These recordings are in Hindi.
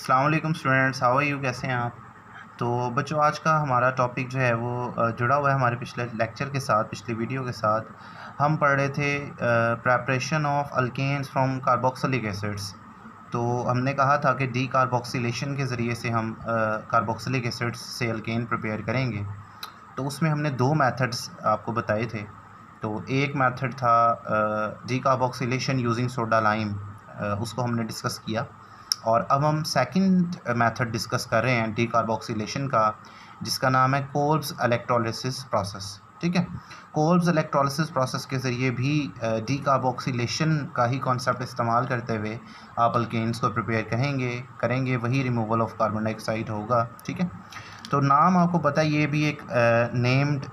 अस्सलाम वालेकुम स्टूडेंट्स, हाउ आर यू, कैसे हैं आप। तो बच्चों, आज का हमारा टॉपिक जो है वो जुड़ा हुआ है हमारे पिछले लेक्चर के साथ, पिछली वीडियो के साथ। हम पढ़ रहे थे preparation of alkanes from carboxylic acids. तो हमने कहा था कि डी कार्बोक्सिलेशन के ज़रिए से हम कार्बोक्सिलिक एसिड्स से अल्केन प्रिपेयर करेंगे। तो उसमें हमने दो मेथड्स आपको बताए थे। तो एक मेथड था D carboxylation using soda lime, उसको हमने डिस्कस किया। और अब हम सेकंड मेथड डिस्कस कर रहे हैं डीकार्बोक्सिलेशन का, जिसका नाम है कोल्ब्स इलेक्ट्रोलिसिस प्रोसेस। ठीक है, कोल्ब्स इलेक्ट्रोलिसिस प्रोसेस के ज़रिए भी डीकार्बोक्सिलेशन का ही कॉन्सेप्ट इस्तेमाल करते हुए आप अल्केन्स को प्रिपेयर करेंगे वही रिमूवल ऑफ कार्बन डाइऑक्साइड होगा। ठीक है, तो नाम आपको पता है, ये भी एक नेम्ड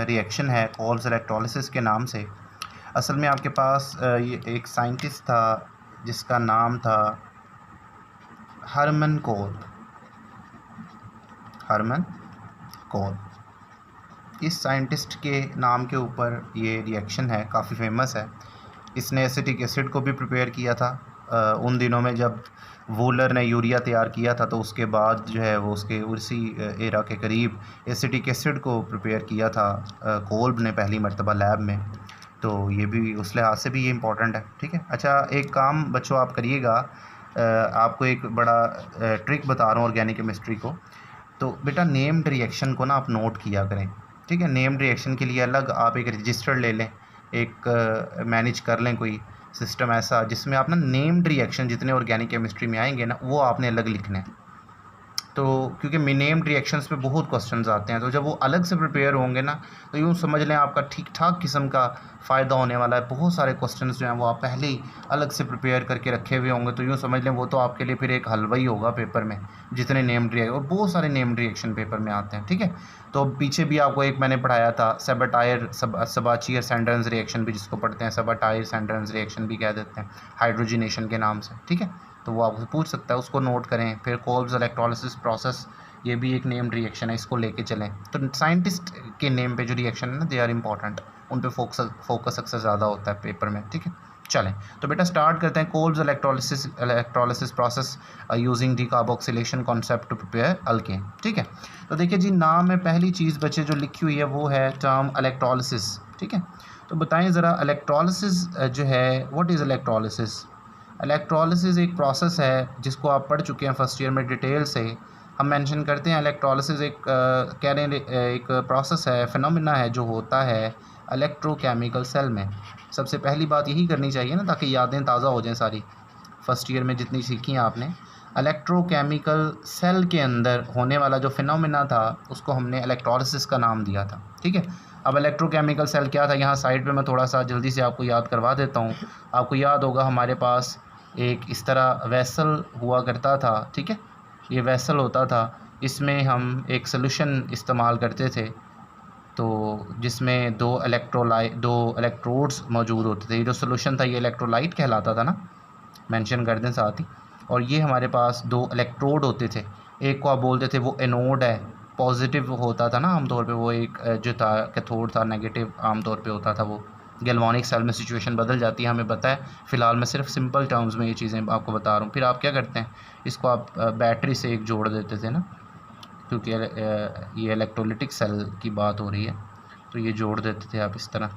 रिएक्शन है कोल्ब्स इलेक्ट्रोलिसिस के नाम से। असल में आपके पास ये एक साइंटिस्ट था जिसका नाम था हरमन कोल। इस साइंटिस्ट के नाम के ऊपर ये रिएक्शन है, काफ़ी फेमस है। इसने एसिटिक एसिड को भी प्रिपेयर किया था उन दिनों में जब वूलर ने यूरिया तैयार किया था। तो उसके बाद जो है वो उसके उसी एरा के करीब एसिटिक एसिड को प्रिपेयर किया था कोल्ब ने पहली मर्तबा लैब में। तो ये भी उस लिहाज से भी ये इम्पोर्टेंट है। ठीक है, अच्छा, एक काम बच्चों आप करिएगा, आपको एक बड़ा ट्रिक बता रहा हूँ ऑर्गेनिक केमिस्ट्री को। तो बेटा, नेम्ड रिएक्शन को ना आप नोट किया करें। ठीक है, नेम्ड रिएक्शन के लिए अलग आप एक रजिस्टर ले लें, एक मैनेज कर लें कोई सिस्टम ऐसा जिसमें आप ना नेम्ड रिएक्शन जितने ऑर्गेनिक केमिस्ट्री में आएंगे ना वो आपने अलग लिखने हैं। तो क्योंकि नेम्ड रिएक्शंस पे बहुत क्वेश्चंस आते हैं, तो जब वो अलग से प्रिपेयर होंगे ना तो यूँ समझ लें आपका ठीक ठाक किस्म का फ़ायदा होने वाला है। बहुत सारे क्वेश्चंस जो हैं वो आप पहले ही अलग से प्रिपेयर करके रखे हुए होंगे, तो यूँ समझ लें वो तो आपके लिए फिर एक हलवा ही होगा पेपर में, जितने नेम्ड रिएक्शन। और बहुत सारे नेम्ड रिएक्शन पेपर में आते हैं। ठीक है, तो पीछे भी आपको एक मैंने पढ़ाया था सेबाटायर सबाचियर सैंडर्स रिएक्शन भी, जिसको पढ़ते हैं सेबाटायर सैंडर्स रिएक्शन भी कह देते हैं हाइड्रोजनेशन के नाम से। ठीक है, तो वो आपसे पूछ सकता है, उसको नोट करें। फिर कोल्ब्स इलेक्ट्रोलिसिस प्रोसेस, ये भी एक नेम्ड रिएक्शन है, इसको लेके चलें। तो साइंटिस्ट के नेम पे जो रिएक्शन है ना, दे आर इंपॉर्टेंट, उन पे फोकस अक्सर ज़्यादा होता है पेपर में। ठीक है, चलें तो बेटा स्टार्ट करते हैं। Kolb's electrolysis process using decarboxylation concept to prepare alkane. ठीक है, तो देखिए जी, नाम में पहली चीज़ बच्चे जो लिखी हुई है वो है टर्म इलेक्ट्रोलिसिस। ठीक है, तो बताएं ज़रा इलेक्ट्रोलिसिस जो है, व्हाट इज़ इलेक्ट्रोलिसिस। इलेक्ट्रोलिसिस एक प्रोसेस है जिसको आप पढ़ चुके हैं फर्स्ट ईयर में डिटेल से। हम मेंशन करते हैं इलेक्ट्रोलिसिस एक कह रहे हैं एक प्रोसेस है, फिनोमिना है जो होता है इलेक्ट्रोकेमिकल सेल में। सबसे पहली बात यही करनी चाहिए ना, ताकि यादें ताज़ा हो जाएं सारी फर्स्ट ईयर में जितनी सीखी हैं आपने। इलेक्ट्रोकेमिकल सेल के अंदर होने वाला जो फिनोमिना था उसको हमने इलेक्ट्रोलिसिस का नाम दिया था। ठीक है, अब इलेक्ट्रोकेमिकल सेल क्या था, यहाँ साइड पे मैं थोड़ा सा जल्दी से आपको याद करवा देता हूँ। आपको याद होगा हमारे पास एक इस तरह वेसल हुआ करता था। ठीक है, ये वेसल होता था, इसमें हम एक सॉल्यूशन इस्तेमाल करते थे, तो जिसमें दो इलेक्ट्रोड्स मौजूद होते थे। ये जो सॉल्यूशन था ये इलेक्ट्रोलाइट कहलाता था ना, मेंशन कर दें साथ ही। और ये हमारे पास दो इलेक्ट्रोड होते थे, एक को आप बोलते थे वो एनोड है, पॉजिटिव होता था ना आमतौर पे, वो एक जो था कैथोड था, नेगेटिव आमतौर पे होता था। वो गैल्वानिक सेल में सिचुएशन बदल जाती है, हमें पता है। फ़िलहाल मैं सिर्फ सिंपल टर्म्स में ये चीज़ें आपको बता रहा हूँ। फिर आप क्या करते हैं, इसको आप बैटरी से एक जोड़ देते थे ना, क्योंकि ये इलेक्ट्रोलिटिक सेल की बात हो रही है, तो ये जोड़ देते थे आप इस तरह।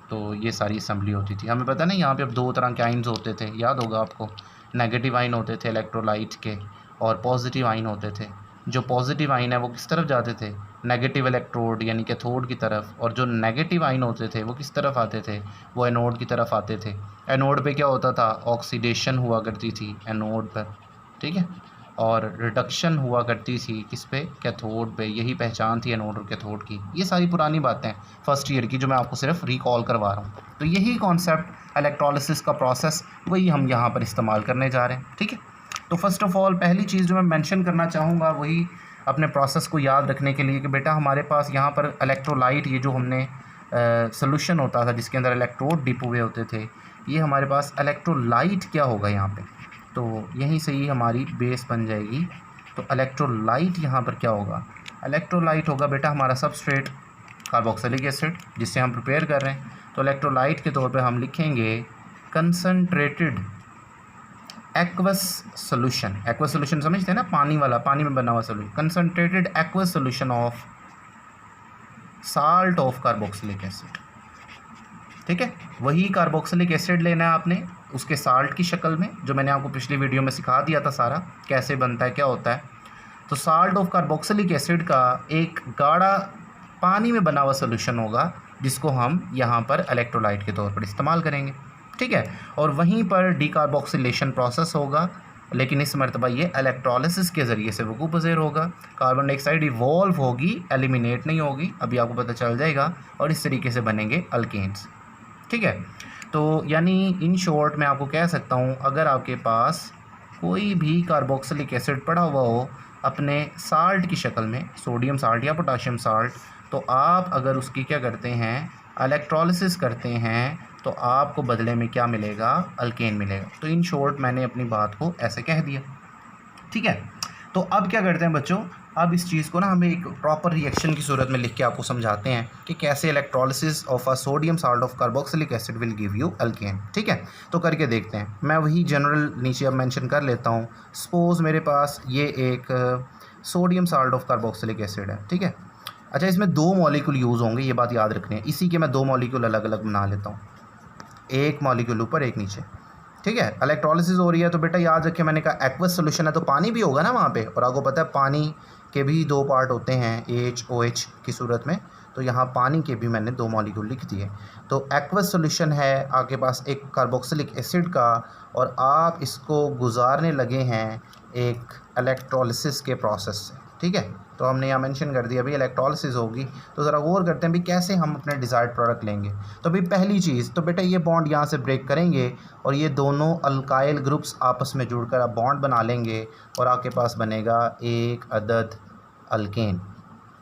तो ये सारी असम्बली होती थी। हमें पता नहीं यहाँ पे अब दो तरह के आइन्स होते थे, याद होगा आपको। नेगेटिव आइन होते थे इलेक्ट्रोलाइट के, और पॉजिटिव आइन होते थे। जो पॉजिटिव आइन है वो किस तरफ जाते थे, नेगेटिव इलेक्ट्रोड यानी कैथोड की तरफ। और जो नेगेटिव आइन होते थे वो किस तरफ आते थे, वो एनोड की तरफ आते थे। एनोड पे क्या होता था, ऑक्सीडेशन हुआ करती थी एनोड पर। ठीक है, और रिडक्शन हुआ करती थी किस पे, कैथोड पे। यही पहचान थी एनोड और कैथोड की। ये सारी पुरानी बातें फर्स्ट ईयर की जो मैं आपको सिर्फ रिकॉल करवा रहा हूँ। तो यही कॉन्सेप्ट इलेक्ट्रोलिसिस का प्रोसेस, वही हम यहाँ पर इस्तेमाल करने जा रहे हैं। ठीक है, तो फर्स्ट ऑफ़ ऑल पहली चीज़ जो मैं मेंशन करना चाहूँगा वही अपने प्रोसेस को याद रखने के लिए कि बेटा हमारे पास यहाँ पर इलेक्ट्रोलाइट, ये जो हमने सॉल्यूशन होता था जिसके अंदर इलेक्ट्रोड डिप हुए होते थे, ये हमारे पास इलेक्ट्रोलाइट क्या होगा यहाँ पे, तो यहीं से ही हमारी बेस बन जाएगी। तो इलेक्ट्रोलाइट यहाँ पर क्या होगा, इलेक्ट्रोलाइट होगा बेटा हमारा सबस्ट्रेट कार्बोक्सिलिक एसिड जिससे हम प्रिपेयर कर रहे हैं। तो इलेक्ट्रोलाइट के तौर पे हम लिखेंगे concentrated aqueous solution, aqueous solution समझते हैं ना, पानी वाला, पानी में बना हुआ solution, concentrated aqueous solution of salt of carboxylic acid. ठीक है, वही कार्बोक्सिलिक एसिड लेना है आपने उसके साल्ट की शक्ल में, जो मैंने आपको पिछली वीडियो में सिखा दिया था सारा कैसे बनता है क्या होता है। तो साल्ट ऑफ कार्बोक्सिलिक एसिड का एक गाढ़ा पानी में बना हुआ सोल्यूशन होगा जिसको हम यहाँ पर इलेक्ट्रोलाइट के तौर पर इस्तेमाल करेंगे। ठीक है, और वहीं पर डीकार्बोक्सिलेशन प्रोसेस होगा, लेकिन इस मरतबा ये इलेक्ट्रोलिसिस के ज़रिए से वकूफ़ पज़ीर होगा। कार्बन डाइऑक्साइड इवॉल्व होगी, एलिमिनेट नहीं होगी, अभी आपको पता चल जाएगा, और इस तरीके से बनेंगे अल्केन्स। ठीक है, तो यानी इन शॉर्ट मैं आपको कह सकता हूँ, अगर आपके पास कोई भी कार्बोक्सिलिक एसिड पड़ा हुआ हो अपने साल्ट की शक्ल में, सोडियम साल्ट या पोटाशियम साल्ट, तो आप अगर उसकी क्या करते हैं, इलेक्ट्रोलिसिस करते हैं, तो आपको बदले में क्या मिलेगा, अल्केन मिलेगा। तो इन शॉर्ट मैंने अपनी बात को ऐसे कह दिया। ठीक है, तो अब क्या करते हैं बच्चों, अब इस चीज़ को ना हमें एक प्रॉपर रिएक्शन की सूरत में लिख के आपको समझाते हैं कि कैसे electrolysis of a sodium salt of carboxylic acid will give you alkane. ठीक है, तो करके देखते हैं। मैं वही जनरल नीचे अब मेंशन कर लेता हूँ। सपोज़ मेरे पास ये एक sodium salt of carboxylic acid है। ठीक है, अच्छा, इसमें 2 मॉलिक्यूल यूज़ होंगे, ये बात याद रखनी है। इसी के मैं 2 मॉलिक्यूल अलग अलग बना लेता हूँ, एक मॉलिक्यूल ऊपर एक नीचे। ठीक है, इलेक्ट्रोलिसिस हो रही है तो बेटा याद रखिए, मैंने कहा एक्वस सोल्यूशन है तो पानी भी होगा ना वहाँ पे, और आपको पता है पानी के भी 2 पार्ट होते हैं, HOH की सूरत में, तो यहाँ पानी के भी मैंने 2 मॉलिक्यूल लिख दिए। तो एक्वस सोल्यूशन है आपके पास एक कार्बोक्सिलिक एसिड का, और आप इसको गुजारने लगे हैं एक इलेक्ट्रोलिसिस के प्रोसेस से। ठीक है, तो हमने यहाँ मेंशन कर दिया भाई इलेक्ट्रोलिसिस होगी, तो ज़रा गौर करते हैं भी कैसे हम अपने डिज़ायर्ड प्रोडक्ट लेंगे। तो भाई पहली चीज़ तो बेटा ये बॉन्ड यहाँ से ब्रेक करेंगे और ये दोनों अल्काइल ग्रुप्स आपस में जुड़कर आप बॉन्ड बना लेंगे, और आपके पास बनेगा एक अदद अल्केन।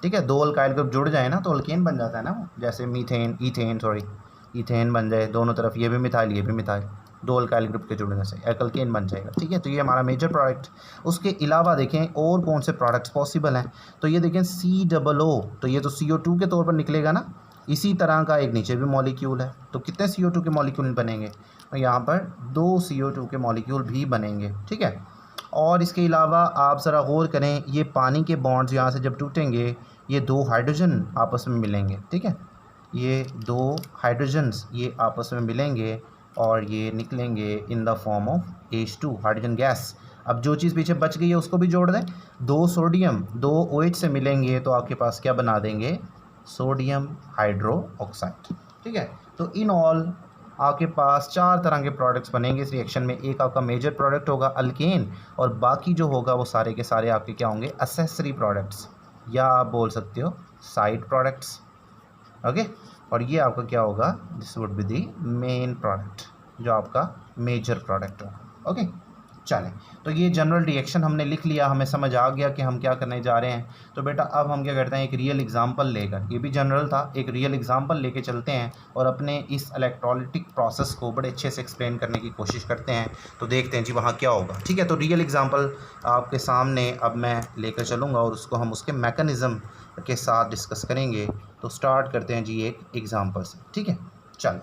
ठीक है, 2 अल्काइल ग्रुप जुड़ जाए ना तो अल्केन बन जाता है ना, जैसे मीथेन, ईथेन बन जाए, दोनों तरफ ये भी मिथाइल ये भी मिथाइल, 2 अल्काइल ग्रुप के जुड़ने से एक अल्केन बन जाएगा। ठीक है, तो ये हमारा मेजर प्रोडक्ट। उसके अलावा देखें और कौन से प्रोडक्ट्स पॉसिबल हैं, तो ये देखें COO, तो ये तो CO2 के तौर पर निकलेगा ना। इसी तरह का एक नीचे भी मॉलिक्यूल है, तो कितने CO2 के मॉलिक्यूल बनेंगे, तो यहाँ पर 2 CO2 के मॉलिक्यूल भी बनेंगे। ठीक है, और इसके अलावा आप ज़रा गौर करें, ये पानी के बॉन्ड्स यहाँ से जब टूटेंगे, ये 2 हाइड्रोजन आपस में मिलेंगे। ठीक है, ये 2 हाइड्रोजन्स ये आपस में मिलेंगे और ये निकलेंगे in the form of H2 hydrogen gas. अब जो चीज़ पीछे बच गई है उसको भी जोड़ दें, 2 सोडियम 2 OH से मिलेंगे तो आपके पास क्या बना देंगे, सोडियम हाइड्रो ऑक्साइड। ठीक है, तो इन ऑल आपके पास 4 तरह के प्रोडक्ट्स बनेंगे इस रिएक्शन में। एक आपका मेजर प्रोडक्ट होगा अल्केन, और बाकी जो होगा वो सारे के सारे आपके क्या होंगे, एसेसरी प्रोडक्ट्स, या आप बोल सकते हो साइड प्रोडक्ट्स। ओके, और ये आपका क्या होगा, this would be the main product, जो आपका मेजर प्रोडक्ट होगा। ओके, चलें, तो ये जनरल रिएक्शन हमने लिख लिया, हमें समझ आ गया कि हम क्या करने जा रहे हैं। तो बेटा अब हम क्या करते हैं, एक रियल एग्जांपल लेकर, ये भी जनरल था, एक रियल एग्जांपल लेके चलते हैं और अपने इस इलेक्ट्रोलिटिक प्रोसेस को बड़े अच्छे से एक्सप्लेन करने की कोशिश करते हैं। तो देखते हैं जी वहाँ क्या होगा। ठीक है, तो रियल एग्जांपल आपके सामने अब मैं लेकर चलूँगा और उसको हम उसके मैकेनिज़्म के साथ डिस्कस करेंगे। तो स्टार्ट करते हैं जी एक एग्जांपल से। ठीक है, चल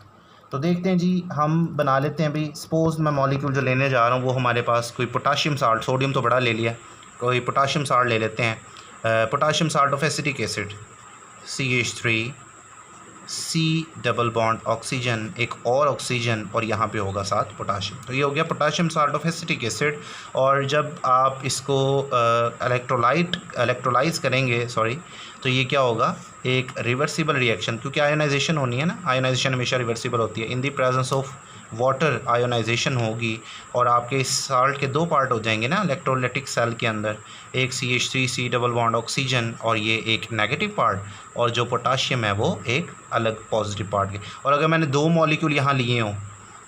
तो देखते हैं जी, हम बना लेते हैं भाई। सपोज़ मैं मॉलिक्यूल जो लेने जा रहा हूँ वो हमारे पास कोई पोटाशियम साल्ट, सोडियम तो बड़ा ले लिया, कोई पोटाशियम साल्ट ले लेते हैं। Potassium salt of acetic acid CH3, C double bond oxygen, एक और ऑक्सीजन, और यहाँ पे होगा साथ पोटाशियम। तो ये हो गया potassium salt of acetic acid. और जब आप इसको इलेक्ट्रोलाइज करेंगे, तो ये क्या होगा, एक रिवर्सिबल रिएक्शन, क्योंकि आयोनाइजेशन होनी है ना, आयोनाइजेशन हमेशा रिवर्सिबल होती है। In the presence of water ionisation होगी और आपके इस साल्ट के 2 पार्ट हो जाएंगे ना इलेक्ट्रोलाइटिक सेल के अंदर, एक CH3 C double bond oxygen, और ये एक नेगेटिव पार्ट, और जो पोटाशियम है वो एक अलग पॉजिटिव पार्ट के। और अगर मैंने 2 मॉलिक्यूल यहाँ लिए हों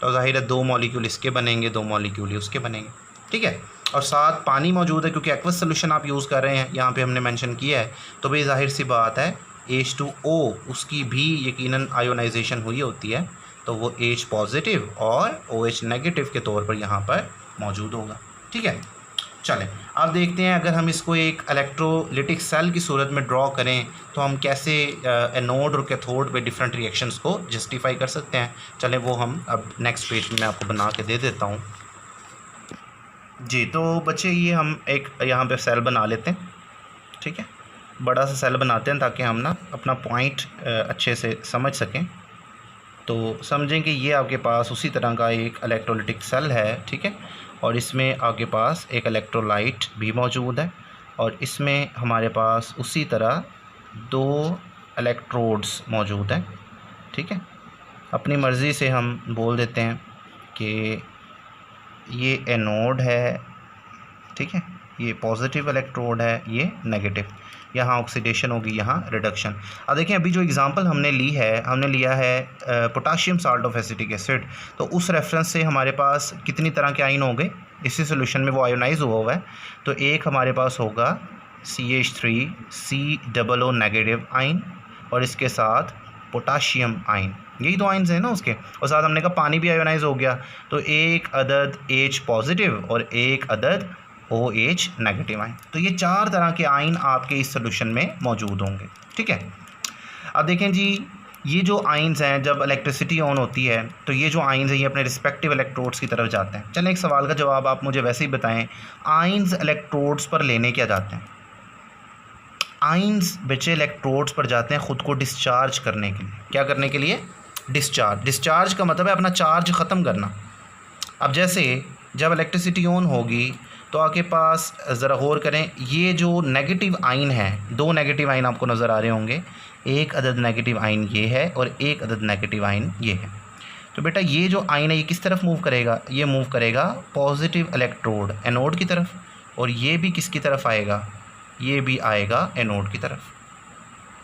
तो जाहिर है 2 मॉलिक्यूल इसके बनेंगे, 2 मॉलिक्यूल उसके बनेंगे। ठीक है, और साथ पानी मौजूद है क्योंकि एक्वस सोल्यूशन आप यूज़ कर रहे हैं, यहाँ पे हमने मेंशन किया है। तो भाई जाहिर सी बात है H2O उसकी भी यकीनन आयोनाइजेशन हुई होती है, तो वो H पॉजिटिव और OH नेगेटिव के तौर पर यहाँ पर मौजूद होगा। ठीक है, चलें अब देखते हैं अगर हम इसको एक इलेक्ट्रोलिटिक सेल की सूरत में ड्रॉ करें तो हम कैसे एनोड और कैथोड पे डिफरेंट रिएक्शंस को जस्टिफाई कर सकते हैं। चलें वो हम अब नेक्स्ट पेज में मैं आपको बना के दे देता हूँ। जी, तो बच्चे ये हम एक यहाँ पे सेल बना लेते हैं, ठीक है, बड़ा सा सेल बनाते हैं ताकि हम ना अपना पॉइंट अच्छे से समझ सकें। तो समझें कि ये आपके पास उसी तरह का एक इलेक्ट्रोलाइटिक सेल है, ठीक है, और इसमें आपके पास एक इलेक्ट्रोलाइट भी मौजूद है और इसमें हमारे पास उसी तरह 2 इलेक्ट्रोड्स मौजूद हैं, ठीक है। अपनी मर्ज़ी से हम बोल देते हैं कि ये एनोड है, ठीक है, ये पॉजिटिव इलेक्ट्रोड है, ये नेगेटिव। यहाँ ऑक्सीडेशन होगी, यहाँ रिडक्शन। अब देखें अभी जो एग्जांपल हमने ली है, हमने लिया है potassium salt of acetic acid. तो उस रेफरेंस से हमारे पास कितनी तरह के आयन होंगे, इसी सोल्यूशन में वो आयोनाइज हुआ है। तो एक हमारे पास होगा CH3COO नेगेटिव आयन और इसके साथ पोटाशियम आयन, यही दो आयन्स हैं ना उसके, और साथ हमने कहा पानी भी आयोनाइज हो गया। तो एक अदद H पॉजिटिव और एक अदद OH नेगेटिव आयन। तो ये 4 तरह के आयन आपके इस सोल्यूशन में मौजूद होंगे, ठीक है। अब देखें जी, ये जो आयन्स हैं जब इलेक्ट्रिसिटी ऑन होती है तो ये जो आयन्स हैं ये अपने रिस्पेक्टिव इलेक्ट्रोड्स की तरफ जाते हैं। चलें एक सवाल का जवाब आप मुझे वैसे ही बताएं, आयन्स इलेक्ट्रोड्स पर लेने क्या जाते हैं? आयन्स बच्चे इलेक्ट्रोड्स पर जाते हैं ख़ुद को डिस्चार्ज करने के लिए। क्या करने के लिए? डिस्चार्ज। डिस्चार्ज का मतलब है अपना चार्ज ख़त्म करना। अब जैसे जब इलेक्ट्रिसिटी ऑन होगी तो आपके पास ज़रा गौर करें, ये जो नेगेटिव आयन है, 2 नेगेटिव आयन आपको नज़र आ रहे होंगे, एक अदद नेगेटिव आयन ये है और एक अदद नेगेटिव आयन ये है। तो बेटा ये जो आयन है ये किस तरफ मूव करेगा? ये मूव करेगा पॉजिटिव इलेक्ट्रोड एनोड की तरफ, और ये भी किसकी तरफ आएगा? ये भी आएगा एनोड की तरफ,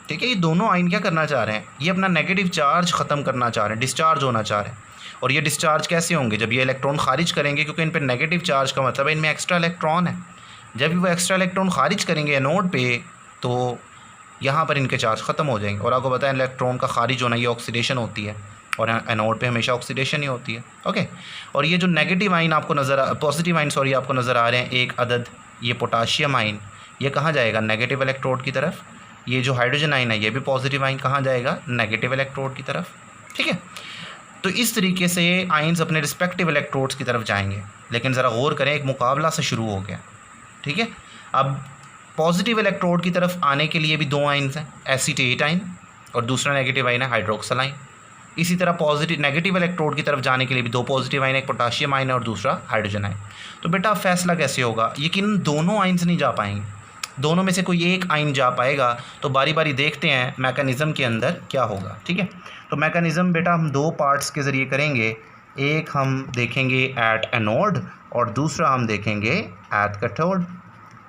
ठीक है। ये दोनों आयन क्या करना चाह रहे हैं? ये अपना नेगेटिव चार्ज ख़त्म करना चाह रहे हैं, डिस्चार्ज होना चाह रहे हैं। और ये डिस्चार्ज कैसे होंगे? जब ये इलेक्ट्रॉन खारिज करेंगे, क्योंकि इन पर नेगेटिव चार्ज का मतलब है इनमें एक्स्ट्रा इलेक्ट्रॉन है। जब वो एक्स्ट्रा इलेक्ट्रॉन खारिज करेंगे एनोड पे तो यहाँ पर इनके चार्ज ख़त्म हो जाएंगे। और आपको पता है इलेक्ट्रॉन का खारिज होना ये ऑक्सीडेशन होती है, और एनोड पे हमेशा ऑक्सीडेशन ही होती है, ओके। और ये जो नेगेटिव आयन आपको पॉजिटिव आयन सॉरी आपको नज़र आ रहे हैं, एक अदद ये पोटाशियम आयन, ये कहाँ जाएगा? नेगेटिव इलेक्ट्रोड की तरफ। ये जो हाइड्रोजन आयन है ये भी पॉजिटिव आयन कहाँ जाएगा? नेगेटिव इलेक्ट्रोड की तरफ, ठीक है। तो इस तरीके से आयन्स अपने रिस्पेक्टिव इलेक्ट्रोड्स की तरफ जाएंगे। लेकिन ज़रा गौर करें, एक मुकाबला से शुरू हो गया, ठीक है। अब पॉजिटिव इलेक्ट्रोड की तरफ आने के लिए भी 2 आयन्स हैं, एसीटेट आयन और दूसरा नेगेटिव आयन है हाइड्रोक्सल आयन। इसी तरह पॉजिटिव नेगेटिव इलेक्ट्रोड की तरफ जाने के लिए भी 2 पॉजिटिव आयन, एक पोटाशियम आयन और दूसरा हाइड्रोजन आयन। तो बेटा फैसला कैसे होगा? यकीन दोनों आयन्स नहीं जा पाएंगे, दोनों में से कोई एक आयन जा पाएगा। तो बारी बारी देखते हैं मैकेनिज़्म के अंदर क्या होगा, ठीक है। तो मैकेनिज़्म बेटा हम 2 पार्ट्स के ज़रिए करेंगे। एक हम देखेंगे एट एनोड और दूसरा हम देखेंगे एट कैथोड।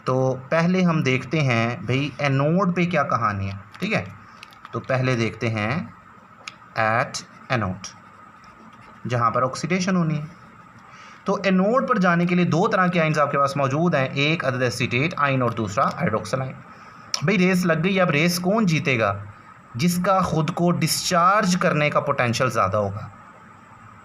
तो पहले हम देखते हैं भाई एनोड पे क्या कहानी है, ठीक है। तो पहले देखते हैं एट एनोड, जहाँ पर ऑक्सीडेशन होनी है। तो एनोड पर जाने के लिए 2 तरह के आयन्स आपके पास मौजूद हैं, एक अदद एसीटेट आयन और दूसरा हाइड्रोक्सल आयन। भाई रेस लग गई। अब रेस कौन जीतेगा? जिसका ख़ुद को डिस्चार्ज करने का पोटेंशियल ज़्यादा होगा,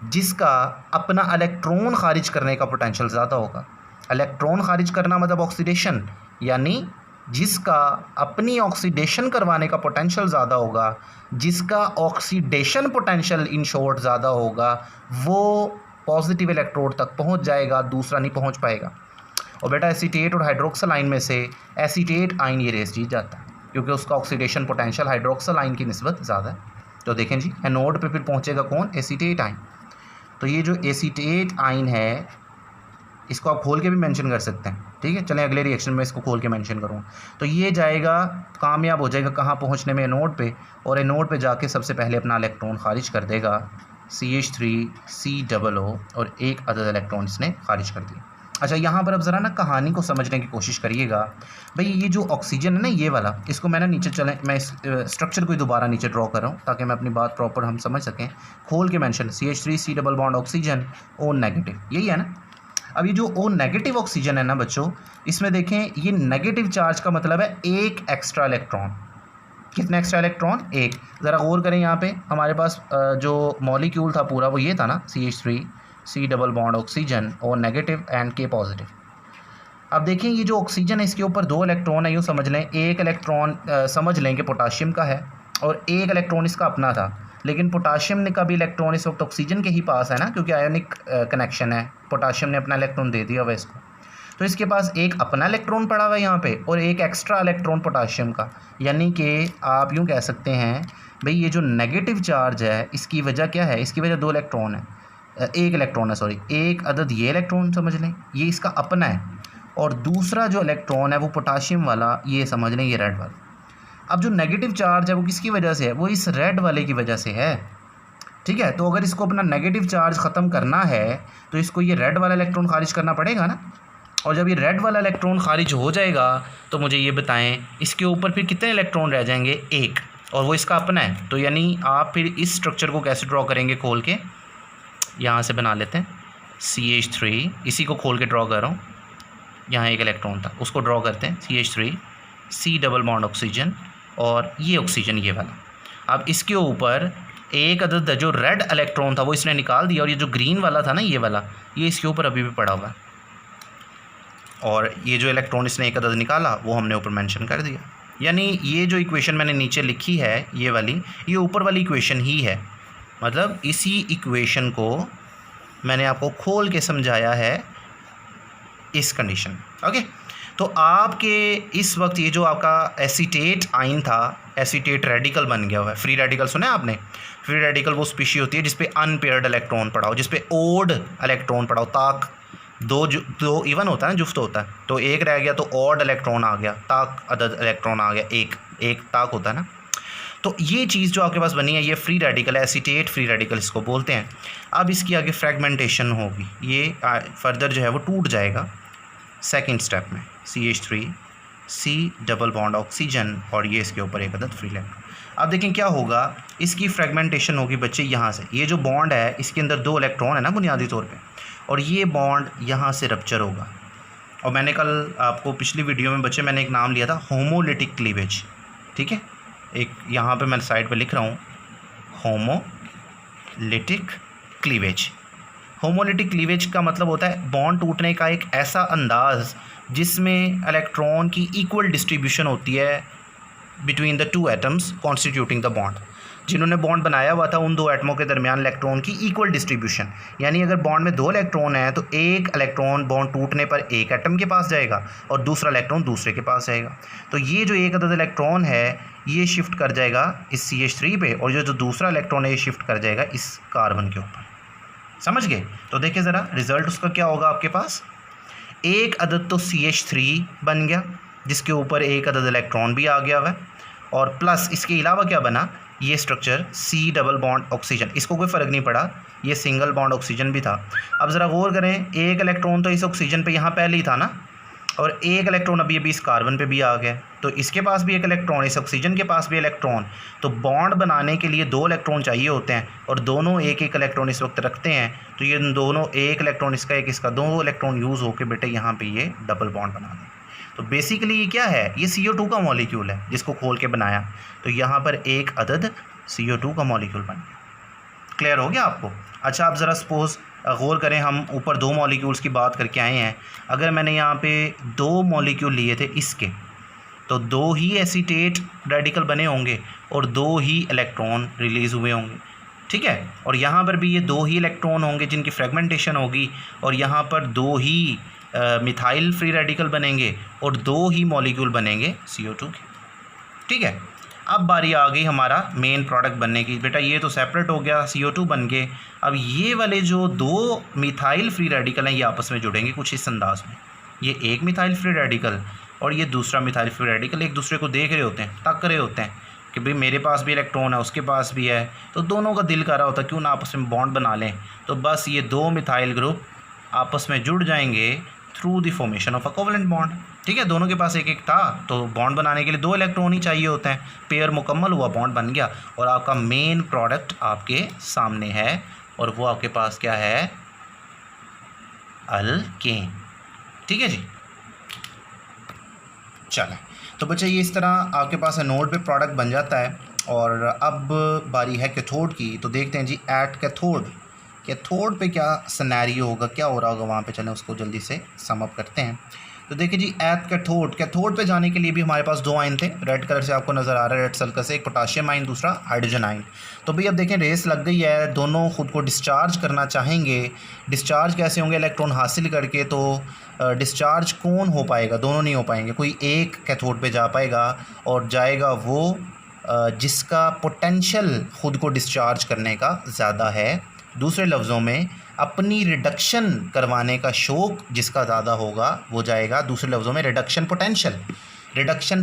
जिसका अपना इलेक्ट्रॉन खारिज करने का पोटेंशियल ज़्यादा होगा। इलेक्ट्रॉन खारिज करना मतलब ऑक्सीडेशन, यानी जिसका अपनी ऑक्सीडेशन करवाने का पोटेंशियल ज़्यादा होगा, जिसका ऑक्सीडेशन पोटेंशियल इन शॉर्ट ज़्यादा होगा, वो पॉजिटिव इलेक्ट्रोड तक पहुंच जाएगा, दूसरा नहीं पहुंच पाएगा। और बेटा एसीटेट और हाइड्रोक्सल आयन में से एसीटेट आयन ये रेस जीत जाता है, क्योंकि उसका ऑक्सीडेशन पोटेंशियल हाइड्रोक्सल आयन की निस्बत ज़्यादा है। तो देखें जी एनोड पे फिर पहुंचेगा कौन? Acetate ion. तो ये जो एसीटेट आयन है इसको आप खोल के भी मेंशन कर सकते हैं, ठीक है। चलें अगले रिएक्शन में इसको खोल के मेंशन करूँ। तो ये जाएगा, कामयाब हो जाएगा कहाँ पहुँचने में? एनोड पे। और एनोड पे जाके सबसे पहले अपना इलेक्ट्रॉन खारिज कर देगा, CH3COO, और एक अदद इलेक्ट्रॉन इसने खारिज कर दिया। अच्छा यहाँ पर अब ज़रा ना कहानी को समझने की कोशिश करिएगा। भाई ये जो ऑक्सीजन है ना ये वाला, इसको मैं ना नीचे चलें, मैं इस स्ट्रक्चर को दोबारा नीचे ड्रॉ कर रहा हूँ ताकि मैं अपनी बात प्रॉपर हम समझ सकें। खोल के mention CH3 double bond oxygen O negative, यही है ना। अब ये जो O नेगेटिव ऑक्सीजन है ना बच्चों, इसमें देखें ये नेगेटिव चार्ज का मतलब है एक एक्स्ट्रा इलेक्ट्रॉन। कितने एक्स्ट्रा इलेक्ट्रॉन? एक। ज़रा गौर करें यहाँ पे हमारे पास जो मॉलिक्यूल था पूरा वो ये था ना, CH3 double bond oxygen O negative and K positive. अब देखें ये जो ऑक्सीजन है इसके ऊपर 2 इलेक्ट्रॉन है, यूँ समझ लें। एक इलेक्ट्रॉन समझ लें कि पोटाशियम का है और एक इलेक्ट्रॉन इसका अपना था, लेकिन पोटाशियम ने का भी इलेक्ट्रॉन इस वक्त ऑक्सीजन के ही पास है ना, क्योंकि आयोनिक कनेक्शन है, पोटाशियम ने अपना इलेक्ट्रॉन दे दिया हुआ इसको। तो इसके पास एक अपना इलेक्ट्रॉन पड़ा हुआ है यहाँ पे और एक एक्स्ट्रा इलेक्ट्रॉन पोटाशियम का, यानी कि आप यूँ कह सकते हैं भाई ये जो नेगेटिव चार्ज है इसकी वजह क्या है, इसकी वजह 2 इलेक्ट्रॉन है, एक इलेक्ट्रॉन है सॉरी, एक अदद ये इलेक्ट्रॉन समझ लें ये इसका अपना है, और दूसरा जो इलेक्ट्रॉन है वो पोटाशियम वाला ये समझ लें ये रेड वाला। अब जो नेगेटिव चार्ज है वो किसकी वजह से है, वो इस रेड वाले की वजह से है, ठीक है। तो अगर इसको अपना नेगेटिव चार्ज ख़त्म करना है तो इसको ये रेड वाला इलेक्ट्रॉन खारिज करना पड़ेगा ना, और जब ये रेड वाला इलेक्ट्रॉन खारिज हो जाएगा तो मुझे ये बताएं इसके ऊपर फिर कितने इलेक्ट्रॉन रह जाएंगे, एक, और वो इसका अपना है। तो यानी आप फिर इस स्ट्रक्चर को कैसे ड्रॉ करेंगे, खोल के यहाँ से बना लेते हैं CH3, इसी को खोल के ड्रॉ कर रहा हूँ, यहाँ एक इलेक्ट्रॉन था उसको ड्रॉ करते हैं CH3, C double bond oxygen, और ये ऑक्सीजन ये वाला। अब इसके ऊपर एक अदद जो रेड इलेक्ट्रॉन था वो इसने निकाल दिया, और ये जो ग्रीन वाला था ना ये वाला, ये इसके ऊपर अभी भी पड़ा हुआ है, और ये जो इलेक्ट्रॉन इसने एक अदद निकाला वो हमने ऊपर मेंशन कर दिया। यानी ये जो इक्वेशन मैंने नीचे लिखी है ये वाली, ये ऊपर वाली इक्वेशन ही है, मतलब इसी इक्वेशन को मैंने आपको खोल के समझाया है इस कंडीशन। ओके, तो आपके इस वक्त ये जो आपका एसीटेट आयन था, एसीटेट रेडिकल बन गया हुआ है। फ्री रेडिकल सुना है आपने, फ्री रेडिकल वो स्पीशी होती है जिस पे अनपेयर्ड इलेक्ट्रॉन पड़ा हो, जिस पे ओड इलेक्ट्रॉन पड़ा हो, ताक दो इवन होता है ना, जुफ्त होता है, तो एक रह गया तो ऑड इलेक्ट्रॉन आ गया, ताक अदद इलेक्ट्रॉन आ गया, एक ताक होता है ना। तो ये चीज़ जो आपके पास बनी है ये फ्री रेडिकल है, एसीटेट फ्री रेडिकल इसको बोलते हैं। अब इसकी आगे फ्रेगमेंटेशन होगी, ये फर्दर जो है वो टूट जाएगा सेकेंड स्टेप में, CH3 C double bond oxygen, और ये इसके ऊपर एक अदद फ्री इलेक्ट्रॉन। अब देखें क्या होगा, इसकी फ्रेगमेंटेशन होगी बच्चे यहाँ से, ये जो बॉन्ड है इसके अंदर 2 इलेक्ट्रॉन है ना बुनियादी तौर पे, और ये बॉन्ड यहाँ से रप्चर होगा। और मैंने कल आपको पिछली वीडियो में बच्चे मैंने एक नाम लिया था होमोलिटिक क्लीवेज, ठीक है, एक यहाँ पे मैं साइड पे लिख रहा हूँ होमोलिटिक क्लीवेज। होमोलिटिक क्लीवेज का मतलब होता है बॉन्ड टूटने का एक ऐसा अंदाज जिसमें इलेक्ट्रॉन की इक्वल डिस्ट्रीब्यूशन होती है between the 2 atoms constituting the bond. जिन्होंने बॉन्ड बनाया हुआ था उन 2 एटमों के दरमियान इलेक्ट्रॉन की इक्वल डिस्ट्रीब्यूशन, यानी अगर बॉन्ड में 2 इलेक्ट्रॉन हैं तो एक इलेक्ट्रॉन बॉन्ड टूटने पर एक एटम के पास जाएगा और दूसरा इलेक्ट्रॉन दूसरे के पास जाएगा। तो ये जो एक अदद इलेक्ट्रॉन है ये शिफ्ट कर जाएगा इस CH3 पे, और जो दूसरा इलेक्ट्रॉन है ये शिफ्ट कर जाएगा इस कार्बन के ऊपर। समझ गए? तो देखिए ज़रा रिज़ल्ट उसका क्या होगा, आपके पास एक अदद तो CH3 बन गया जिसके ऊपर एक अदद इलेक्ट्रॉन भी आ गया हुआ है, और प्लस इसके अलावा क्या बना, ये structure C double bond oxygen, इसको कोई फ़र्क नहीं पड़ा, ये सिंगल बॉन्ड ऑक्सीजन भी था। अब ज़रा गौर करें, एक इलेक्ट्रॉन तो इस ऑक्सीजन पे यहाँ पहले ही था ना, और एक इलेक्ट्रॉन अभी इस कार्बन पे भी आ गया, तो इसके पास भी एक इलेक्ट्रॉन, इस ऑक्सीजन के पास भी इलेक्ट्रॉन। तो बॉन्ड बनाने के लिए 2 इलेक्ट्रॉन चाहिए होते हैं, और दोनों एक एक इलेक्ट्रॉन इस वक्त रखते हैं, तो ये दोनों एक इलेक्ट्रॉन इसका एक इसका 2 इलेक्ट्रॉन यूज़ होकर बेटे यहाँ पे ये डबल बॉन्ड बना दें। तो बेसिकली ये क्या है, ये CO2 का मॉलिक्यूल है जिसको खोल के बनाया, तो यहाँ पर एक अदद CO2 का मॉलिक्यूल बन गया। क्लियर हो गया आपको? अच्छा, आप ज़रा सपोज़ गौर करें, हम ऊपर 2 मॉलिक्यूल्स की बात करके आए हैं, अगर मैंने यहाँ पे 2 मॉलिक्यूल लिए थे इसके, तो 2 ही एसीटेट रेडिकल बने होंगे और 2 ही इलेक्ट्रॉन रिलीज़ हुए होंगे, ठीक है। और यहाँ पर भी ये 2 ही इलेक्ट्रॉन होंगे जिनकी फ्रेगमेंटेशन होगी, और यहाँ पर 2 ही मिथाइल फ्री रेडिकल बनेंगे और 2 ही मॉलिक्यूल बनेंगे CO2 के, ठीक है। अब बारी आ गई हमारा मेन प्रोडक्ट बनने की, बेटा ये तो सेपरेट हो गया, CO2 बन गए। अब ये वाले जो 2 मिथाइल फ्री रेडिकल हैं ये आपस में जुड़ेंगे कुछ इस अंदाज में, ये एक मिथाइल फ्री रेडिकल और ये दूसरा मिथाइल फ्री रेडिकल एक दूसरे को देख रहे होते हैं, तक रहे होते हैं कि भाई मेरे पास भी इलेक्ट्रॉन है उसके पास भी है, तो दोनों का दिल कर रहा होता है क्यों ना आपस में बॉन्ड बना लें। तो बस ये 2 मिथाइल ग्रुप आपस में जुड़ जाएंगे through the formation of a covalent bond, ठीक है। दोनों के पास एक एक था, तो बॉन्ड बनाने के लिए 2 इलेक्ट्रॉन ही चाहिए होते हैं, पेयर मुकम्मल हुआ, बॉन्ड बन गया, और आपका मेन प्रोडक्ट आपके सामने है, और वो आपके पास क्या है, अल्केन, ठीक है जी। चलें, तो बच्चे ये इस तरह आपके पास एनोड पे प्रोडक्ट बन जाता है। और अब बारी है कैथोड की, तो देखते हैं जी एट कैथोड पे क्या सिनेरियो होगा, क्या हो रहा होगा वहाँ पे, चलें उसको जल्दी से सम अप करते हैं। तो देखिए जी कैथोड पे जाने के लिए भी हमारे पास 2 आयन थे, रेड कलर से आपको नज़र आ रहा है, रेड सर्कल से, एक पोटाशियम आयन, दूसरा हाइड्रोजन आयन। तो भाई अब देखें रेस लग गई है, दोनों खुद को डिस्चार्ज करना चाहेंगे। डिस्चार्ज कैसे होंगे? इलेक्ट्रॉन हासिल करके। तो डिस्चार्ज कौन हो पाएगा? दोनों नहीं हो पाएंगे, कोई एक कैथोड पे जा पाएगा और जाएगा वो जिसका पोटेंशियल खुद को डिस्चार्ज करने का ज़्यादा है। दूसरे लफ्ज़ों में अपनी रिडक्शन करवाने का शौक़ जिसका ज़्यादा होगा वो जाएगा, दूसरे लफ्ज़ों में रिडक्शन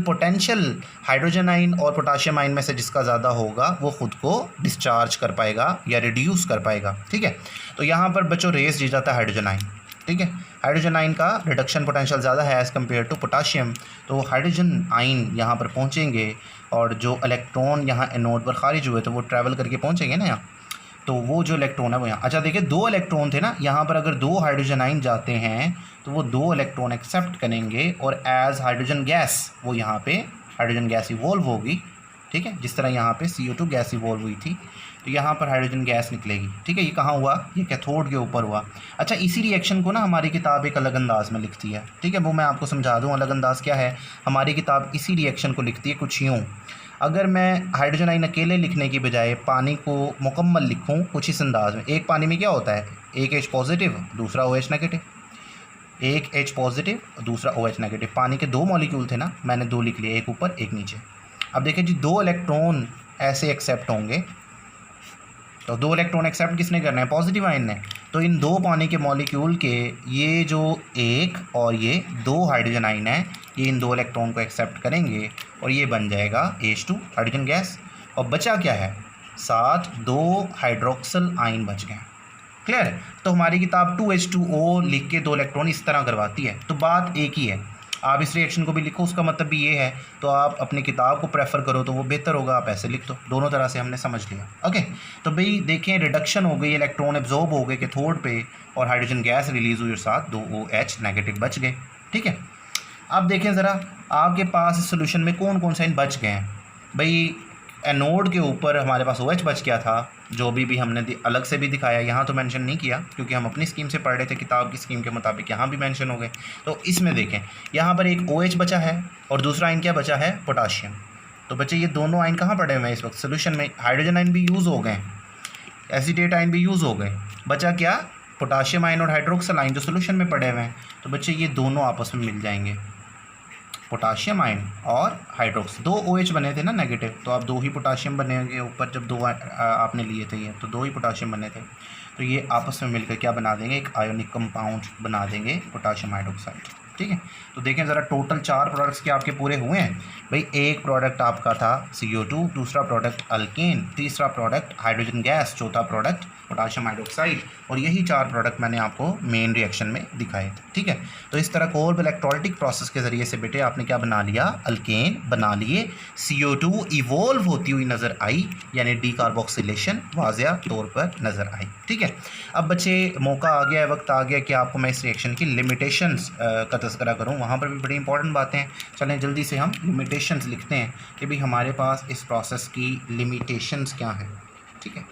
पोटेंशियल हाइड्रोजन आयन और पोटाशियम आयन में से जिसका ज़्यादा होगा वो खुद को डिस्चार्ज कर पाएगा या रिड्यूस कर पाएगा। ठीक है, तो यहाँ पर बच्चों रेस जीत जाता है हाइड्रोजन आयन। ठीक है, हाइड्रोजन आयन का रिडक्शन पोटेंशियल ज़्यादा है एज़ कम्पेयर टू पोटाशियम। तो हाइड्रोजन आयन यहाँ पर पहुँचेंगे और जो इलेक्ट्रॉन यहाँ एनोड पर खारिज हुए तो वो ट्रैवल करके पहुँचेंगे ना यहाँ, तो वो जो इलेक्ट्रॉन है वो यहाँ। अच्छा देखिए 2 इलेक्ट्रॉन थे ना यहाँ पर, अगर 2 हाइड्रोजन आयन जाते हैं तो वो 2 इलेक्ट्रॉन एक्सेप्ट करेंगे और एज हाइड्रोजन गैस वो यहाँ पे हाइड्रोजन गैस इवॉल्व होगी। ठीक है, जिस तरह यहाँ पे CO2 गैस इवॉल्व हुई थी तो यहाँ पर हाइड्रोजन गैस निकलेगी। ठीक है, ये कहाँ हुआ? ये कैथोड के ऊपर हुआ। अच्छा, इसी रिएक्शन को ना हमारी किताब एक अलग अंदाज में लिखती है। ठीक है, वो मैं आपको समझा दूँ अलग अंदाज़ क्या है। हमारी किताब इसी रिएक्शन को लिखती है कुछ यूँ। अगर मैं हाइड्रोजन आयन अकेले लिखने की बजाय पानी को मुकम्मल लिखूं कुछ इस अंदाज में, एक पानी में क्या होता है? एक H पॉजिटिव, दूसरा OH नेगेटिव। एक H पॉजिटिव, दूसरा OH नेगेटिव। पानी के 2 मॉलिक्यूल थे ना, मैंने 2 लिख लिए, एक ऊपर एक नीचे। अब देखिए जी 2 इलेक्ट्रॉन ऐसे एक्सेप्ट होंगे, तो 2 इलेक्ट्रॉन एक्सेप्ट किसने करना है? पॉजिटिव आयन ने। तो इन 2 पानी के मॉलिक्यूल के ये जो 1 और ये 2 हाइड्रोजन आयन है, ये इन 2 इलेक्ट्रॉन को एक्सेप्ट करेंगे और ये बन जाएगा H2 हाइड्रोजन गैस। और बचा क्या है? साथ 2 हाइड्रोक्सिल आयन बच गए। क्लियर है? तो हमारी किताब 2H2O लिख के 2 इलेक्ट्रॉन इस तरह करवाती है। तो बात एक ही है, आप इस रिएक्शन को भी लिखो, उसका मतलब भी ये है। तो आप अपनी किताब को प्रेफर करो तो वो बेहतर होगा, आप ऐसे लिख दो। दोनों तरह से हमने समझ लिया। ओके, तो भाई देखें रिडक्शन हो गई, इलेक्ट्रॉन एब्जॉर्ब हो गए कैथोड पे और हाइड्रोजन गैस रिलीज़ हुई और साथ 2 OH नेगेटिव बच गए। ठीक है, अब देखें ज़रा आपके पास इस सोल्यूशन में कौन कौन से आयन बच गए हैं। भाई एनोड के ऊपर हमारे पास OH बच गया था, जो भी हमने अलग से भी दिखाया, यहाँ तो मेंशन नहीं किया क्योंकि हम अपनी स्कीम से पढ़ रहे थे, किताब की स्कीम के मुताबिक यहाँ भी मेंशन हो गए। तो इसमें देखें यहाँ पर एक OH बचा है और दूसरा आयन क्या बचा है? पोटाशियम। तो बच्चे ये दोनों आयन कहाँ पड़े हुए हैं इस वक्त सोल्यूशन में? हाइड्रोजन आयन भी यूज़ हो गए, एसीटेट आयन भी यूज़ हो गए, बचा क्या? पोटाशियम आयन और हाइड्रोक्सिल आयन जो सोल्यूशन में पड़े हुए हैं। तो बच्चे ये दोनों आपस में मिल जाएंगे, पोटाशियम आयन और हाइड्रोक्सिल। 2 OH बने थे ना नेगेटिव, तो आप 2 ही पोटाशियम बनेंगे ऊपर, जब 2 आपने लिए थे ये, तो 2 ही पोटाशियम बने थे। तो ये आपस में मिलकर क्या बना देंगे? एक आयोनिक कंपाउंड बना देंगे, पोटाशियम हाइड्रोक्साइड। ठीक है, तो देखें ज़रा टोटल 4 प्रोडक्ट्स के आपके पूरे हुए हैं। भाई एक प्रोडक्ट आपका था CO2, दूसरा प्रोडक्ट अल्केन, तीसरा प्रोडक्ट हाइड्रोजन गैस, चौथा प्रोडक्ट पोटाशियम हाइड्रोक्साइड, और यही 4 प्रोडक्ट मैंने आपको मेन रिएक्शन में दिखाए थे। ठीक है, तो इस तरह कोल्ब इलेक्ट्रोलाइटिक प्रोसेस के ज़रिए से बेटे आपने क्या बना लिया? अल्केन बना लिए। CO2 इवॉल्व होती हुई नज़र आई, यानी डीकार्बोक्सिलेशन वाज़िया तौर पर नज़र आई। ठीक है, अब बच्चे मौका आ गया है, वक्त आ गया कि आपको मैं इस रिएक्शन की लिमिटेशंस का तज़किरा करूँ। वहाँ पर भी बड़ी इंपॉर्टेंट बातें हैं। चलें जल्दी से हम लिमिटेशंस लिखते हैं कि भाई हमारे पास इस प्रोसेस की लिमिटेशंस क्या हैं। ठीक है,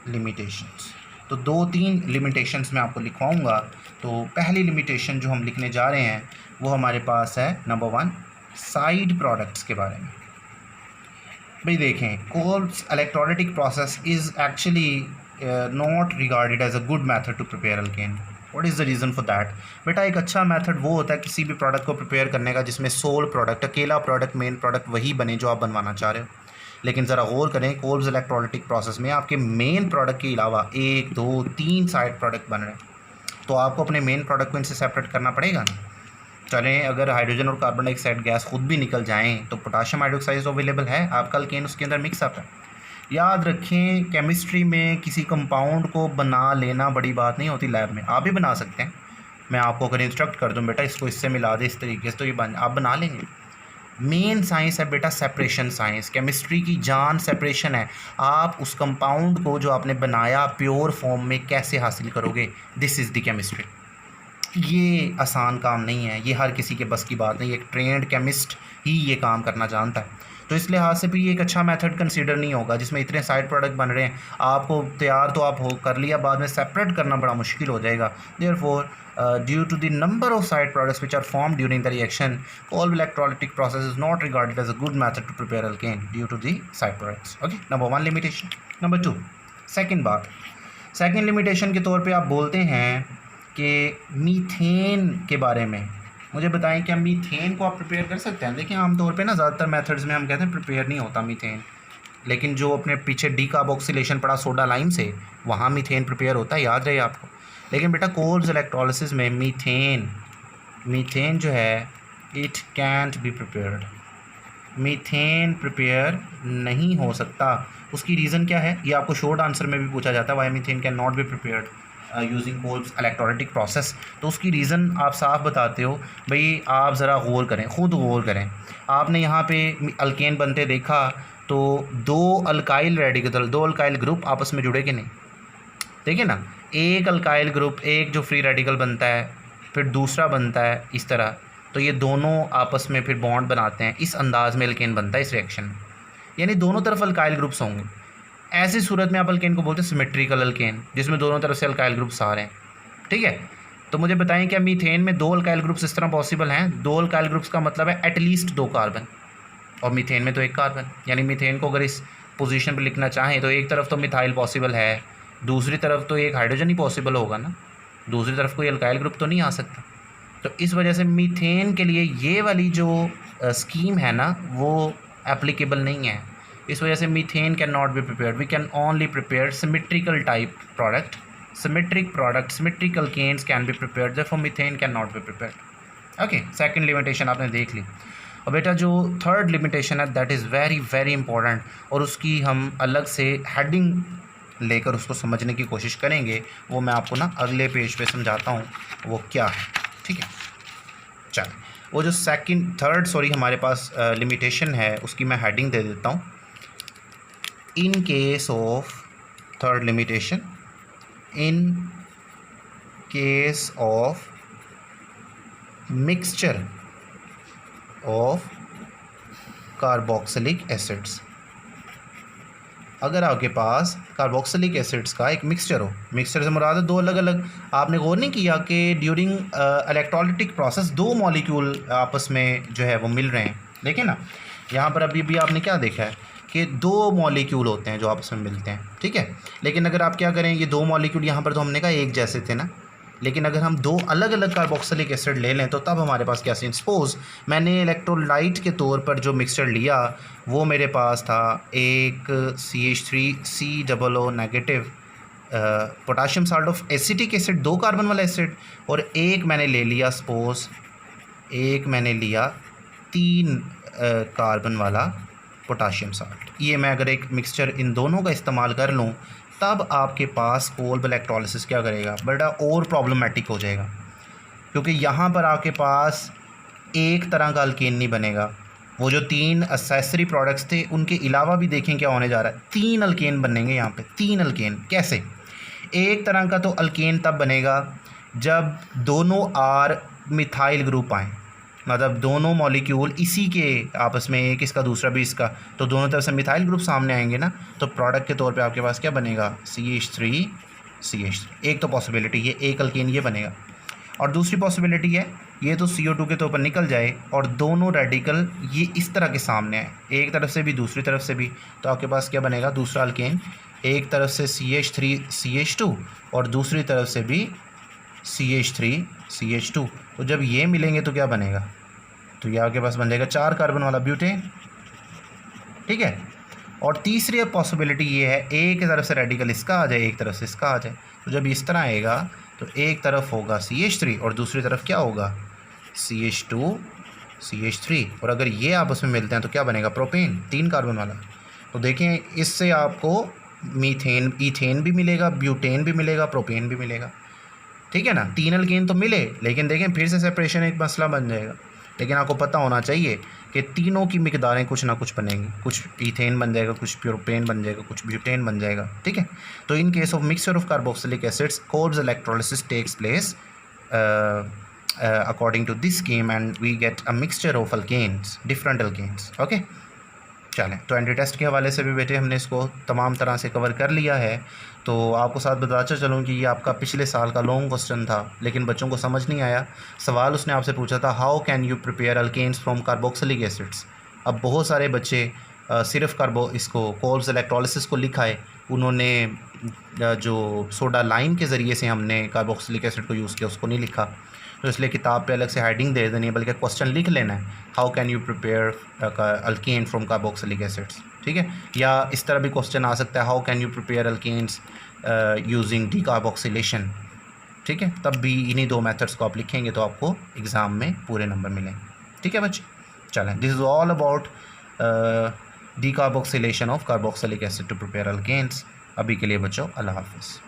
लिमिटेशंस तो 2-3 लिमिटेशंस मैं आपको लिखवाऊंगा। तो पहली लिमिटेशन जो हम लिखने जा रहे हैं वो हमारे पास है नंबर 1 साइड प्रोडक्ट्स के बारे में। भाई देखें Kolb's electrolytic process is actually not regarded as a good method to prepare alkane. What is the reason for that? बेटा एक अच्छा मेथड वो होता है किसी भी प्रोडक्ट को प्रिपेयर करने का जिसमें सोल प्रोडक्ट, अकेला प्रोडक्ट, मेन प्रोडक्ट वही बने जो आप बनवाना चाह रहे हो। लेकिन ज़रा गौर करें कोल्ब्स इलेक्ट्रोलाइटिक प्रोसेस में आपके मेन प्रोडक्ट के अलावा 1, 2, 3 साइड प्रोडक्ट बन रहे हैं, तो आपको अपने मेन प्रोडक्ट को इनसे सेपरेट करना पड़ेगा ना। चलें अगर हाइड्रोजन और कार्बन डाइऑक्साइड गैस खुद भी निकल जाएं तो पोटाशियम हाइड्रोक्साइड तो अवेलेबल है, आपका अल्केन उसके अंदर मिक्सअप है। याद रखें केमिस्ट्री में किसी कंपाउंड को बना लेना बड़ी बात नहीं होती, लैब में आप भी बना सकते हैं। मैं आपको अगर इंस्ट्रक्ट कर दूं बेटा इसको इससे मिला दे इस तरीके से, तो ये आप बना लेंगे। मेन साइंस है बेटा सेपरेशन साइंस, केमिस्ट्री की जान सेपरेशन है। आप उस कंपाउंड को जो आपने बनाया प्योर फॉर्म में कैसे हासिल करोगे, दिस इज़ द केमिस्ट्री। ये आसान काम नहीं है, ये हर किसी के बस की बात नहीं, एक ट्रेंड केमिस्ट ही ये काम करना जानता है। तो इस लिहाज से भी ये एक अच्छा मेथड कंसीडर नहीं होगा जिसमें इतने साइड प्रोडक्ट बन रहे हैं, आपको तैयार तो आप हो कर लिया, बाद में सेपरेट करना बड़ा मुश्किल हो जाएगा। Therefore due to the number of side products which are form during the reaction, Kolb electrolytic process is not regarded as a good method to prepare alkane due to the side products. Okay, number one limitation. Number two, second बात, सेकेंड लिमिटेशन के तौर पे आप बोलते हैं कि मीथेन के बारे में मुझे बताएं, क्या मीथेन को आप प्रिपेयर कर सकते हैं? देखिए आमतौर पे ना ज़्यादातर मेथड्स में हम कहते हैं प्रिपेयर नहीं होता मीथेन, लेकिन जो अपने पीछे डीकार्बोक्सिलेशन पड़ा सोडा लाइम से, वहाँ मीथेन प्रिपेयर होता है, याद रहे आपको। लेकिन बेटा कोल्ब इलेक्ट्रोलिसिस में मीथेन जो है it cantt be prepared, methane prepare नहीं हो सकता। उसकी रीज़न क्या है, ये आपको शॉर्ट आंसर में भी पूछा जाता है, why methane can not be prepared using Kolb's electrolytic process. तो उसकी रीज़न आप साफ बताते हो भाई, आप ज़रा गौर करें, ख़ुद गौर करें। आपने यहाँ पे अल्केन बनते देखा तो दो अल्काइल रेडिकल, दो अल्काइल ग्रुप आपस में जुड़े कि नहीं? देखिए ना, एक अल्काइल ग्रुप, एक जो फ्री रेडिकल बनता है, फिर दूसरा बनता है इस तरह, तो ये दोनों आपस में फिर बॉन्ड बनाते हैं, इस अंदाज में अल्केन बनता है इस रिएक्शन में, यानी दोनों तरफ अल्काइल ग्रुप्स होंगे। ऐसी सूरत में आप अल्केन को बोलते हैं सिमेट्रिकल अल्केन, जिसमें दोनों तरफ से अल्काइल ग्रुप्स आ रहे हैं। ठीक है, तो मुझे बताएं क्या मीथेन में दो अल्काइल ग्रुप्स इस तरह पॉसिबल हैं? दो अल्काइल ग्रुप्स का मतलब है एटलीस्ट दो कार्बन, और मीथेन में तो एक कार्बन, यानी मीथेन को अगर इस पोजीशन पर लिखना चाहें तो एक तरफ तो मिथाइल पॉसिबल है, दूसरी तरफ तो एक हाइड्रोजन ही पॉसिबल होगा ना, दूसरी तरफ कोई अल्काइल ग्रुप तो नहीं आ सकता। तो इस वजह से मीथेन के लिए ये वाली जो स्कीम है ना वो एप्लीकेबल नहीं है। इस वजह से methane can not be prepared, we can only prepare symmetrical type product, symmetric alkanes can be prepared, therefore methane can not be prepared. Okay, second limitation आपने देख ली। और बेटा जो थर्ड लिमिटेशन है that is very very important, और उसकी हम अलग से हेडिंग लेकर उसको समझने की कोशिश करेंगे, वो मैं आपको ना अगले पेज पे समझाता हूँ वो क्या है। ठीक है, चल वो जो थर्ड हमारे पास लिमिटेशन है उसकी मैं हेडिंग दे देता हूँ। इन case of third limitation, in case of mixture of carboxylic acids, अगर आपके पास कार्बोक्सिलिक एसिड्स का एक मिक्सचर हो, मिक्सचर से मुराद है दो अलग अलग, आपने गौर नहीं किया कि ड्यूरिंग इलेक्ट्रोलाइटिक प्रोसेस दो मॉलिक्यूल आपस में जो है वो मिल रहे हैं। देखिए ना, यहाँ पर अभी भी आपने क्या देखा है कि दो मॉलिक्यूल होते हैं जो आपस में मिलते हैं। ठीक है, लेकिन अगर आप क्या करें, ये दो मॉलिक्यूल यहाँ पर तो हमने कहा एक जैसे थे ना, लेकिन अगर हम दो अलग अलग कार्बोक्सिलिक एसिड ले लें तो तब हमारे पास क्या सीन। सपोज मैंने इलेक्ट्रोलाइट के तौर पर जो मिक्सचर लिया वो मेरे पास था एक CH3COO negative potassium salt of acetic acid, दो कार्बन वाला एसिड, और एक मैंने ले लिया सपोज, एक मैंने लिया 3 कार्बन वाला पोटाशियम साल्ट। ये मैं अगर एक मिक्सचर इन दोनों का इस्तेमाल कर लूँ तब आपके पास कोल्ब इलेक्ट्रोलिसिस क्या करेगा, बड़ा और प्रॉब्लमेटिक हो जाएगा, क्योंकि यहाँ पर आपके पास एक तरह का अल्केन नहीं बनेगा। वो जो 3 एक्सेसरी प्रोडक्ट्स थे उनके अलावा भी देखें क्या होने जा रहा है, 3 अल्केन बनेंगे यहाँ पे, 3 अल्केन। कैसे? एक तरह का तो अल्केन तब बनेगा जब दोनों आर मिथाइल ग्रुप आएँ, मतलब दोनों मॉलिक्यूल इसी के आपस में, एक इसका दूसरा भी इसका, तो दोनों तरफ से मिथाइल ग्रुप सामने आएंगे ना, तो प्रोडक्ट के तौर पे आपके पास क्या बनेगा, CH3। एक तो पॉसिबिलिटी ये, एक अल्केन ये बनेगा, और दूसरी पॉसिबिलिटी है ये तो CO2 के तौर पर निकल जाए और दोनों रेडिकल ये इस तरह के सामने आए, एक तरफ से भी दूसरी तरफ से भी, तो आपके पास क्या बनेगा, दूसरा अल्केन, एक तरफ से CH3CH2 और दूसरी तरफ से भी CH3CH2। तो जब ये मिलेंगे तो क्या बनेगा, तो ये आपके पास बन जाएगा 4 कार्बन वाला ब्यूटेन। ठीक है, और तीसरी पॉसिबिलिटी ये है एक तरफ से रेडिकल इसका आ जाए, एक तरफ से इसका आ जाए, तो जब इस तरह आएगा तो एक तरफ होगा CH3 और दूसरी तरफ क्या होगा, CH2CH3, और अगर ये आपस में मिलते हैं तो क्या बनेगा, प्रोपेन, 3 कार्बन वाला। तो देखें इससे आपको मीथेन, ईथेन भी मिलेगा, ब्यूटेन भी मिलेगा, प्रोपेन भी मिलेगा। ठीक है ना, 3 अल्केन तो मिले, लेकिन देखें फिर से सेपरेशन एक मसला बन जाएगा। लेकिन आपको पता होना चाहिए कि तीनों की मिकदारें कुछ ना कुछ बनेंगी, कुछ ईथेन बन जाएगा, कुछ प्रोपेन बन जाएगा, कुछ ब्यूटेन बन जाएगा। ठीक है, तो in case of mixture of carboxylic acids Kolb's electrolysis takes place according to this scheme and we get a mixture of alkanes, different alkanes. Okay, चलें तो एंटी टेस्ट के हवाले से भी बेटे हमने इसको तमाम तरह से कवर कर लिया है। तो आपको साथ बताता चलूँ कि ये आपका पिछले साल का लॉन्ग क्वेश्चन था, लेकिन बच्चों को समझ नहीं आया। सवाल उसने आपसे पूछा था how can you prepare alkanes from carboxylic acids. अब बहुत सारे बच्चे सिर्फ इसको कोल्स इलेक्ट्रोलिसिस को लिखा है, उन्होंने जो सोडा लाइम के ज़रिए से हमने कार्बोक्सिलिक एसिड को यूज़ किया उसको नहीं लिखा, तो इसलिए किताब पे अलग से हेडिंग दे देनी है, बल्कि क्वेश्चन लिख लेना है how can you prepare alkane from carboxylic acids. ठीक है, या इस तरह भी क्वेश्चन आ सकता है how can you prepare alkanes using decarboxylation. ठीक है, तब भी इन्हीं दो मेथड्स को आप लिखेंगे तो आपको एग्ज़ाम में पूरे नंबर मिलेंगे। ठीक है बच्चे, चलें, this is all about decarboxylation of carboxylic acid to prepare alkanes. अभी के लिए बच्चों अल्लाह हाफ़िज़।